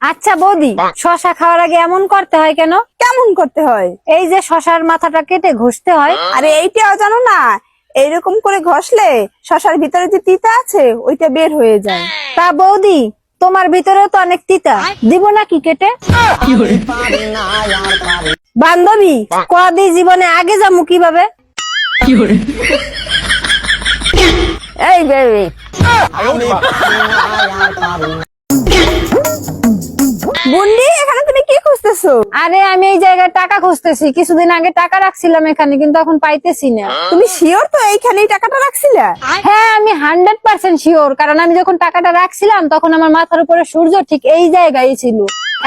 আচ্ছা বৌদি, শশা খাওয়ার আগে এমন করতে হয় কেন? কেমন করতে হয়? এই যে শশার মাথাটা কেটে ঘষতে হয়। আরে এইটাও জানো না? এইরকম করে ঘষলে শশার ভিতরে যে তিতা আছে ওইটা বের হয়ে যায়। তা বৌদি, তোমার ভিতরেও তো অনেক তিতা, দিব নাকি কেটে? বান্ধবী, কদি জীবনে আগে যাবো কিভাবে? এই বেবি, বুন্ডি এখানে তুমি কি খুঁজতেছো? আরে আমি এই জায়গায় টাকা খুঁজতেছি, কিছুদিন আগে টাকা রাখছিলাম এখানে, কিন্তু এখন পাইতেছি না। তুমি শিওর তো এইখানেই টাকাটা রাখছিলা? হ্যাঁ, আমি 100% শিওর, কারণ আমি যখন টাকাটা রাখছিলাম তখন আমার মাথার উপরে সূর্য ঠিক এই জায়গায় ছিল।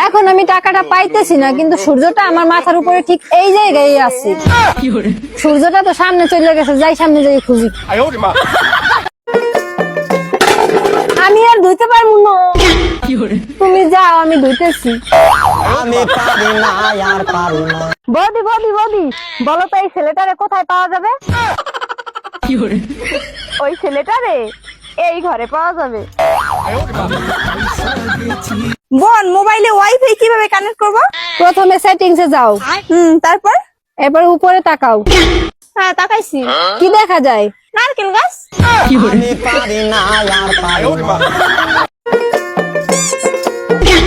এখন আমি টাকাটা পাইতেছি না, কিন্তু সূর্যটা আমার মাথার উপরে ঠিক এই জায়গায় আছে। সূর্যটা তো সামনে চলে গেছে, যাই সামনে যাই খুঁজি। আমি আর ধুইতে পারবো না। তুমি যাও, আমি ধুইতেছি। বৌদি বৌদি বৌদি, বলো তো এই ছেলেটারে কোথায় পাওয়া যাবে? ওই ছেলেটারে এই ঘরে পাওয়া যাবে। বোন, মোবাইলে ওয়াইফাই কিভাবে কানেক্ট করবো? প্রথমে সেটিংস এ যাও, তারপর? এবার উপরে তাকাও। হ্যাঁ, তাকাইছি। কি দেখা যায়? নারকেল গাছ।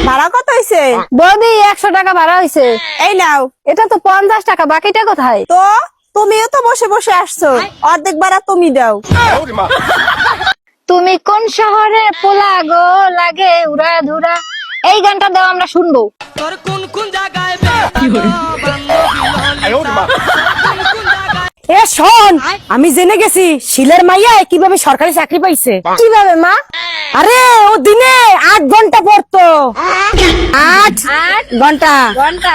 ভাড়া কত হয়েছে? বৌদি 100 টাকা ভাড়া হয়েছে। এই নাও। এটা তো 50 টাকা, বাকিটা কোথায়? তো তুমিও তো বসে বসে আসছো, অর্ধেক ভাড়া তুমি দাও। তুমি কোন শহরে পোলা গো, লাগে উড়া ধুরা, এই গানটা দাও, আমরা শুনবো। তোর কোন কোন জায়গায় এ শোন, আমি জেনে গেছি শিলের মাইয়া কিভাবে সরকারি চাকরি পাইছে। কিভাবে মা? আরে ও দিনে 8 ঘন্টা পড়তো। 8 ঘন্টা, ঘন্টা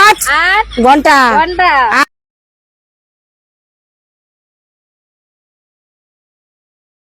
8 ঘন্টা। ঘন্টা